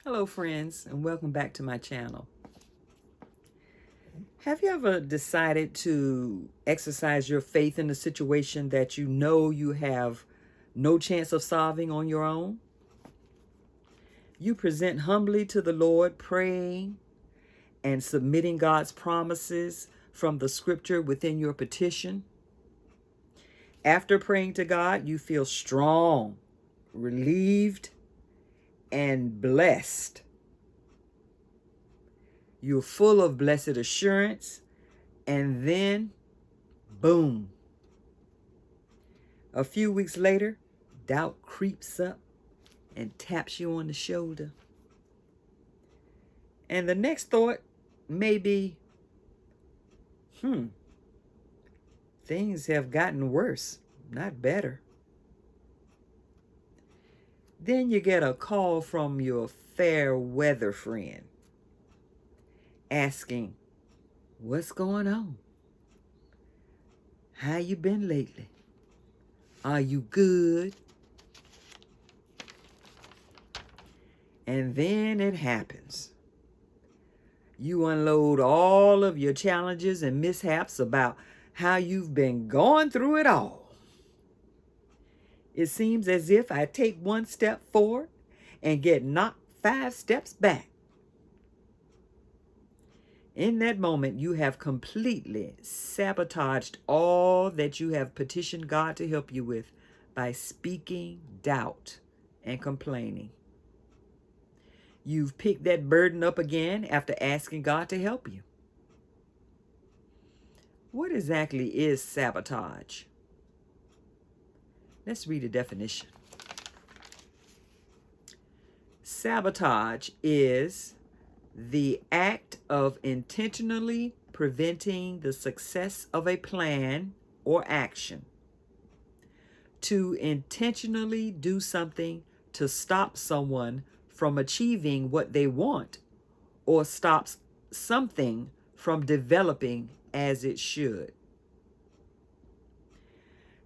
Hello friends, and welcome back to my channel. Have you ever decided to exercise your faith in a situation that you know you have no chance of solving on your own? You present humbly to the Lord, praying and submitting God's promises from the scripture within your petition. After praying to God, you feel strong, relieved, and blessed. You're full of blessed assurance, and then, boom. A few weeks later, doubt creeps up and taps you on the shoulder. And the next thought may be, things have gotten worse, not better. Then you get a call from your fair weather friend asking, what's going on? How you been lately? Are you good? And then it happens. You unload all of your challenges and mishaps about how you've been going through it all. It seems as if I take one step forward and get knocked 5 steps back. In that moment, you have completely sabotaged all that you have petitioned God to help you with by speaking doubt and complaining. You've picked that burden up again after asking God to help you. What exactly is sabotage? Let's read a definition. Sabotage is the act of intentionally preventing the success of a plan or action. To intentionally do something to stop someone from achieving what they want, or stops something from developing as it should.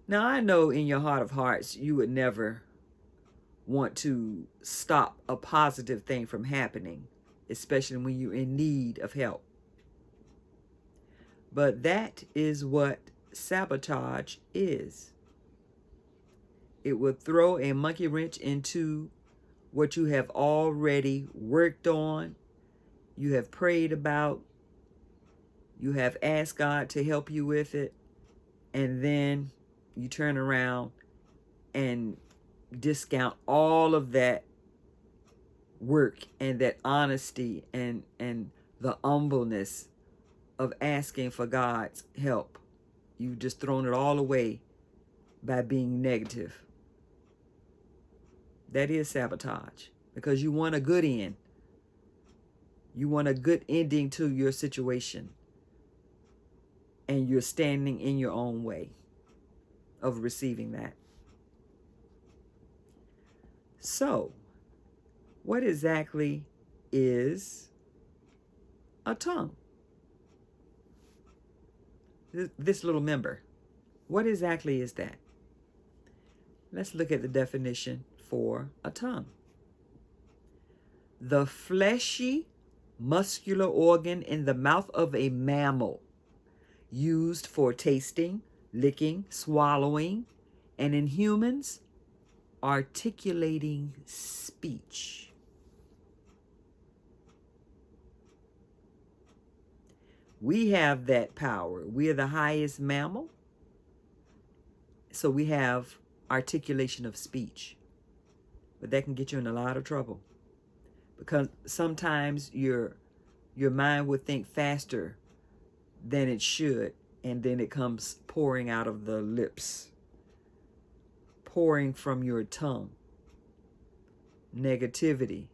Now, I know in your heart of hearts you would never want to stop a positive thing from happening, especially when you're in need of help. But that is what sabotage is. It will throw a monkey wrench into what you have already worked on, you have prayed about, you have asked God to help you with it, and then you turn around and discount all of that work and that honesty and the humbleness of asking for God's help. You've just thrown it all away by being negative. That is sabotage, because you want a good end. You want a good ending to your situation, and you're standing in your own way of receiving that. So, what exactly is a tongue? This little member. What exactly is that? Let's look at the definition for a tongue. The fleshy, muscular organ in the mouth of a mammal, used for tasting, licking, swallowing, and in humans, articulating speech. We have that power. We are the highest mammal, so we have articulation of speech. But that can get you in a lot of trouble, because sometimes your mind would think faster than it should, and then it comes pouring out of the lips, pouring from your tongue. Negativity,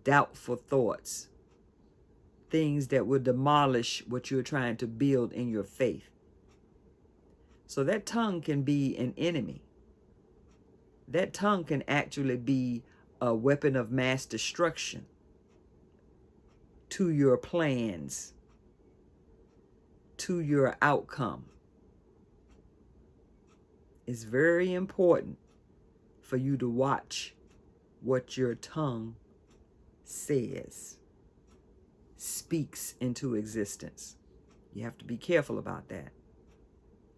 doubtful thoughts, things that will demolish what you're trying to build in your faith. So that tongue can be an enemy. That tongue can actually be a weapon of mass destruction to your plans, to your outcome. It's very important for you to watch what your tongue says, speaks into existence. You have to be careful about that,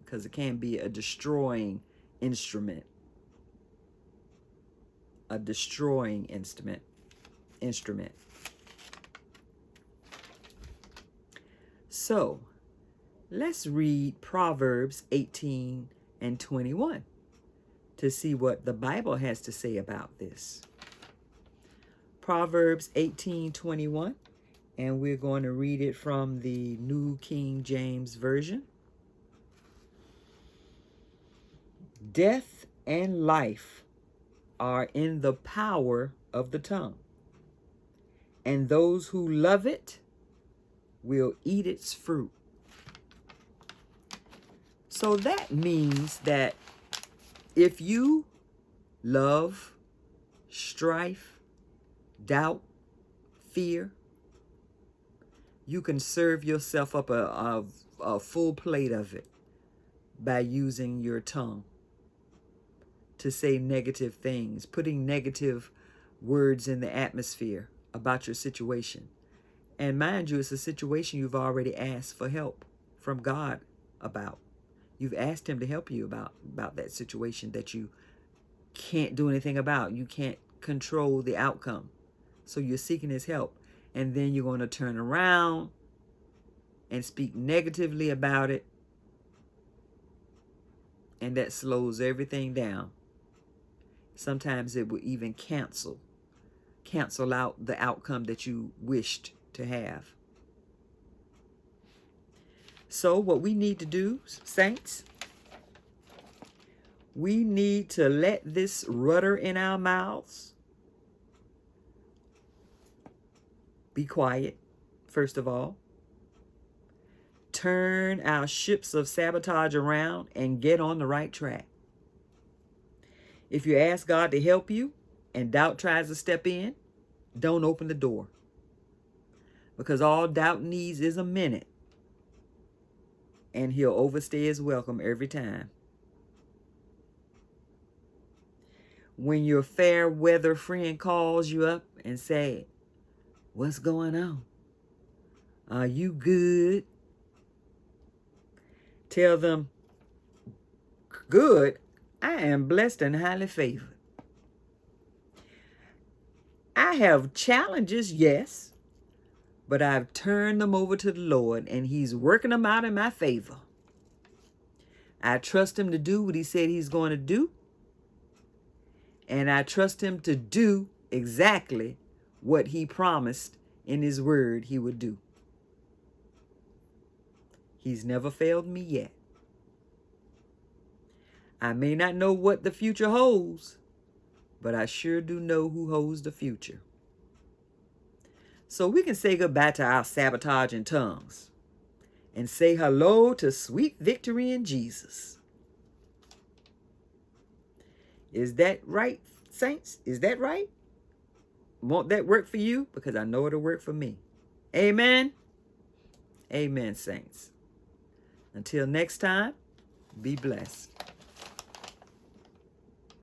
because it can be a destroying instrument. A destroying instrument. So, let's read Proverbs 18 and 21 to see what the Bible has to say about this. Proverbs 18:21, and we're going to read it from the New King James Version. Death and life are in the power of the tongue, and those who love it will eat its fruit. So that means that if you love strife, doubt, fear, you can serve yourself up a full plate of it by using your tongue to say negative things, putting negative words in the atmosphere about your situation. And mind you, it's a situation you've already asked for help from God about. You've asked him to help you about that situation that you can't do anything about. You can't control the outcome. So you're seeking his help. And then you're going to turn around and speak negatively about it. And that slows everything down. Sometimes it will even cancel out the outcome that you wished to have. So what we need to do, saints, we need to let this rudder in our mouths be quiet, first of all. Turn our ships of sabotage around and get on the right track. If you ask God to help you and doubt tries to step in, don't open the door. Because all doubt needs is a minute. And he'll overstay his welcome every time. When your fair weather friend calls you up and say, "What's going on? Are you good?" Tell them, "Good. I am blessed and highly favored. I have challenges, yes, but I've turned them over to the Lord, and he's working them out in my favor. I trust him to do what he said he's going to do, and I trust him to do exactly what he promised in his word he would do. He's never failed me yet. I may not know what the future holds, but I sure do know who holds the future." So we can say goodbye to our sabotaging tongues and say hello to sweet victory in Jesus. Is that right, saints? Is that right? Won't that work for you? Because I know it'll work for me. Amen. Amen, saints. Until next time, be blessed.